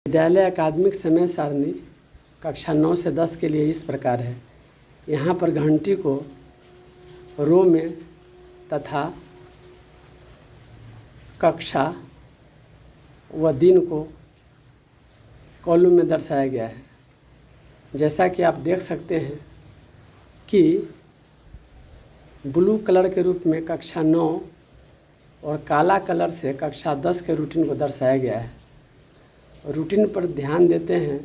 विद्यालय अकादमिक समय सारणी कक्षा 9 से 10 के लिए इस प्रकार है। यहाँ पर घंटी को रो में तथा कक्षा व दिन को कॉलम में दर्शाया गया है। जैसा कि आप देख सकते हैं कि ब्लू कलर के रूप में कक्षा 9 और काला कलर से कक्षा 10 के रूटीन को दर्शाया गया है। रूटीन पर ध्यान देते हैं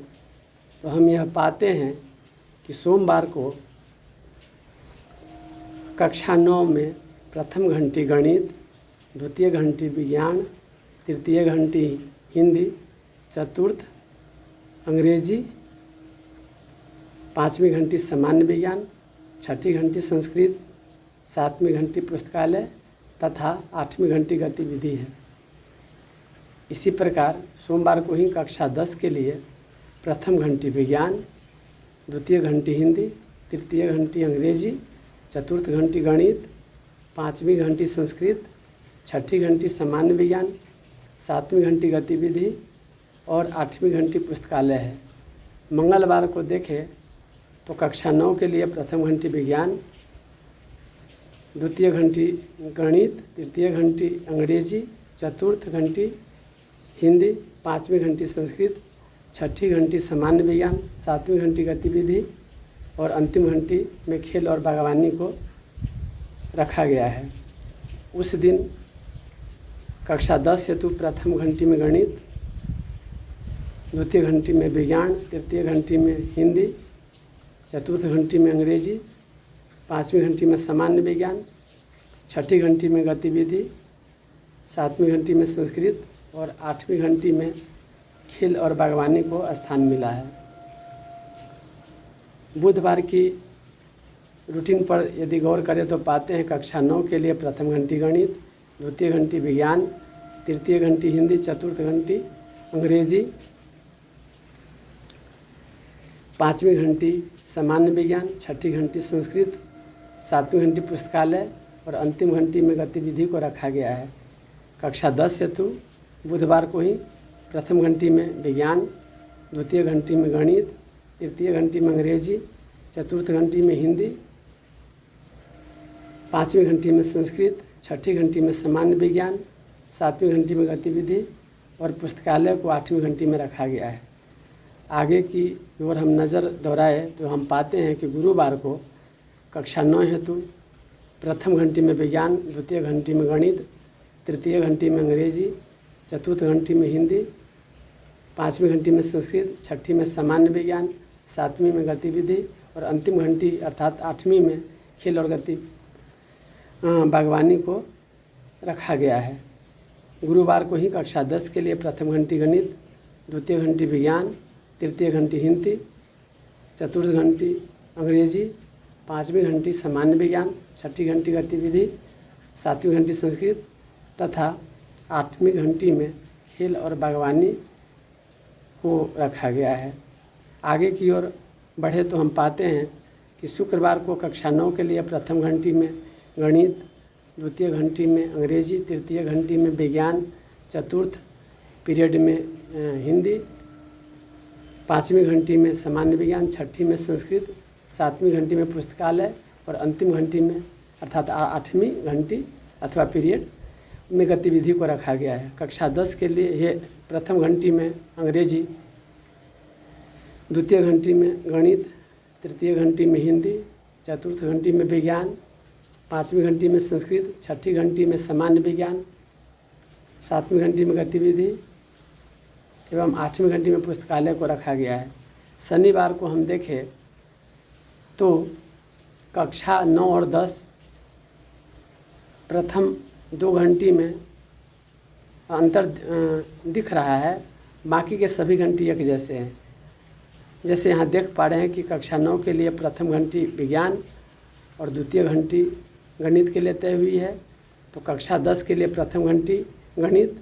तो हम यह पाते हैं कि सोमवार को कक्षा 9 में प्रथम घंटी गणित, द्वितीय घंटी विज्ञान, तृतीय घंटी हिंदी, चतुर्थ अंग्रेजी, पाँचवीं घंटी सामान्य विज्ञान, छठी घंटी संस्कृत, सातवीं घंटी पुस्तकालय तथा आठवीं घंटी गतिविधि है। इसी प्रकार सोमवार को ही कक्षा 10 के लिए प्रथम घंटी विज्ञान, द्वितीय घंटी हिंदी, तृतीय घंटी अंग्रेजी, चतुर्थ घंटी गणित, पाँचवीं घंटी संस्कृत, छठी घंटी सामान्य विज्ञान, सातवीं घंटी गतिविधि और आठवीं घंटी पुस्तकालय है। मंगलवार को देखें तो कक्षा 9 के लिए प्रथम घंटी विज्ञान, द्वितीय घंटी गणित, तृतीय घंटी अंग्रेजी, चतुर्थ घंटी हिंदी, पाँचवीं घंटी संस्कृत, छठी घंटी सामान्य विज्ञान, सातवीं घंटी गतिविधि और अंतिम घंटी में खेल और बागवानी को रखा गया है। उस दिन कक्षा 10 हेतु प्रथम घंटी में गणित, द्वितीय घंटी में विज्ञान, तृतीय घंटी में हिंदी, चतुर्थ घंटी में अंग्रेजी, पाँचवीं घंटी में सामान्य विज्ञान, छठी घंटी में गतिविधि, सातवीं घंटी में संस्कृत और आठवीं घंटी में खेल और बागवानी को स्थान मिला है। बुधवार की रूटीन पर यदि गौर करें तो पाते हैं कक्षा 9 के लिए प्रथम घंटी गणित, द्वितीय घंटी विज्ञान, तृतीय घंटी हिंदी, चतुर्थ घंटी अंग्रेजी, पाँचवीं घंटी सामान्य विज्ञान, छठी घंटी संस्कृत, सातवीं घंटी पुस्तकालय और अंतिम घंटी में गतिविधि को रखा गया है। कक्षा 10 हेतु बुधवार को ही प्रथम घंटी में विज्ञान, द्वितीय घंटी में गणित, तृतीय घंटी में अंग्रेजी, चतुर्थ घंटी में हिंदी, पाँचवीं घंटी में संस्कृत, छठी घंटी में सामान्य विज्ञान, सातवीं घंटी में गतिविधि और पुस्तकालय को आठवीं घंटी में रखा गया है। आगे की ओर हम नज़र दोहराए तो हम पाते हैं कि गुरुवार को कक्षा 9 हेतु प्रथम घंटी में विज्ञान, द्वितीय घंटी में गणित, तृतीय घंटी में अंग्रेजी, चतुर्थ घंटी में हिंदी, पाँचवीं घंटी में संस्कृत, छठी में सामान्य विज्ञान, सातवीं में गतिविधि और अंतिम घंटी अर्थात आठवीं में खेल और बागवानी को रखा गया है। गुरुवार को ही कक्षा 10 के लिए प्रथम घंटी गणित, द्वितीय घंटी विज्ञान, तृतीय घंटी हिंदी, चतुर्थ घंटी अंग्रेजी, पाँचवीं घंटी सामान्य विज्ञान, छठी घंटी गतिविधि, सातवीं घंटी संस्कृत तथा आठवीं घंटी में खेल और बागवानी को रखा गया है। आगे की ओर बढ़े तो हम पाते हैं कि शुक्रवार को कक्षा 9 के लिए प्रथम घंटी में गणित, द्वितीय घंटी में अंग्रेजी, तृतीय घंटी में विज्ञान, चतुर्थ पीरियड में हिंदी, पाँचवीं घंटी में सामान्य विज्ञान, छठी में संस्कृत, सातवीं घंटी में पुस्तकालय और अंतिम घंटी में अर्थात आठवीं घंटी अथवा पीरियड में गतिविधि को रखा गया है। कक्षा 10 के लिए ये प्रथम घंटी में अंग्रेजी, द्वितीय घंटी में गणित, तृतीय घंटी में हिंदी, चतुर्थ घंटी में विज्ञान, पाँचवीं घंटी में संस्कृत, छठी घंटी में सामान्य विज्ञान, सातवीं घंटी में गतिविधि एवं आठवीं घंटी में पुस्तकालय को रखा गया है। शनिवार को हम देखें तो कक्षा 9 और 10 प्रथम 2 घंटी में अंतर दिख रहा है, बाकी के सभी घंटी एक जैसे हैं। जैसे यहाँ देख पा रहे हैं कि कक्षा 9 के लिए प्रथम घंटी विज्ञान और द्वितीय घंटी गणित के लिए तय हुई है, तो कक्षा 10 के लिए प्रथम घंटी गणित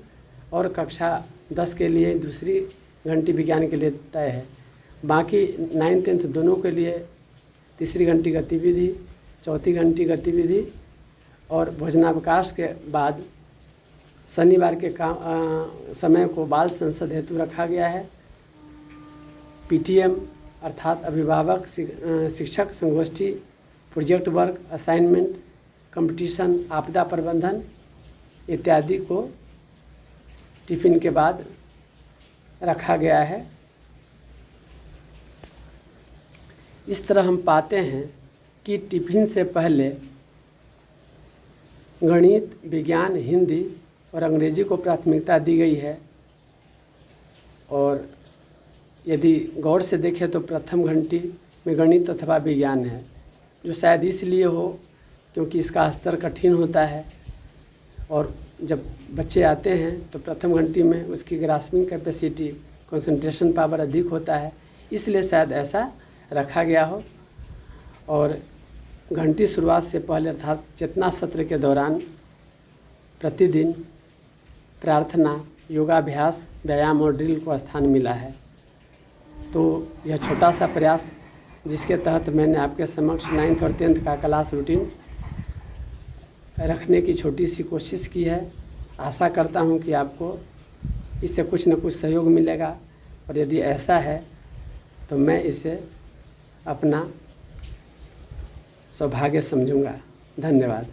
और कक्षा 10 के लिए दूसरी घंटी विज्ञान के लिए तय है। बाकी 9, 10 दोनों के लिए तीसरी घंटी गतिविधि, चौथी घंटी गतिविधि और भोजनावकाश के बाद शनिवार के समय को बाल संसद हेतु रखा गया है। पीटीएम अर्थात अभिभावक शिक्षक संगोष्ठी, प्रोजेक्ट वर्क, असाइनमेंट, कंपटीशन, आपदा प्रबंधन इत्यादि को टिफ़िन के बाद रखा गया है। इस तरह हम पाते हैं कि टिफ़िन से पहले गणित, विज्ञान, हिंदी और अंग्रेजी को प्राथमिकता दी गई है। और यदि गौर से देखें तो प्रथम घंटी में गणित अथवा विज्ञान है, जो शायद इसलिए हो क्योंकि इसका स्तर कठिन होता है और जब बच्चे आते हैं तो प्रथम घंटी में उसकी ग्रास्पिंग कैपेसिटी, कंसंट्रेशन पावर अधिक होता है, इसलिए शायद ऐसा रखा गया हो। और घंटी शुरुआत से पहले अर्थात चेतना सत्र के दौरान प्रतिदिन प्रार्थना, योगाभ्यास, व्यायाम और ड्रिल को स्थान मिला है। तो यह छोटा सा प्रयास जिसके तहत मैंने आपके समक्ष 9th और 10th का क्लास रूटीन रखने की छोटी सी कोशिश की है। आशा करता हूं कि आपको इससे कुछ न कुछ सहयोग मिलेगा और यदि ऐसा है तो मैं इसे अपना सौभाग्य समझूंगा। धन्यवाद।